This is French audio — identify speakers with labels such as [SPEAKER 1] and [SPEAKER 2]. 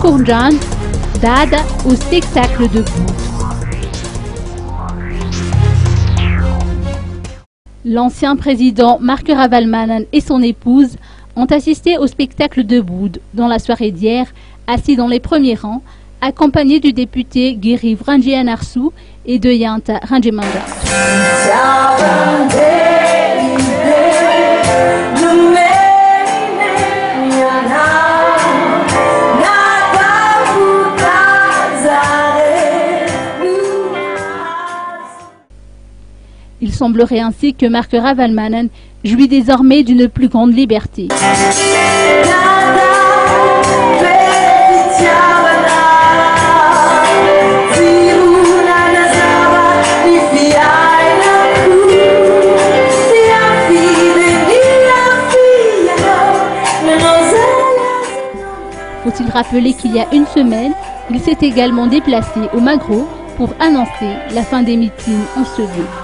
[SPEAKER 1] Kourjan, Dada au spectacle debout. L'ancien président Marc Ravalomanana et son épouse ont assisté au spectacle debout dans la soirée d'hier, assis dans les premiers rangs, accompagnés du député Giri Vranjianarsou et de Yanta Ranjimanda. Il semblerait ainsi que Marc Ravalomanana jouit désormais d'une plus grande liberté. Faut-il rappeler qu'il y a une semaine, il s'est également déplacé au Magro pour annoncer la fin des meetings en ce lieu.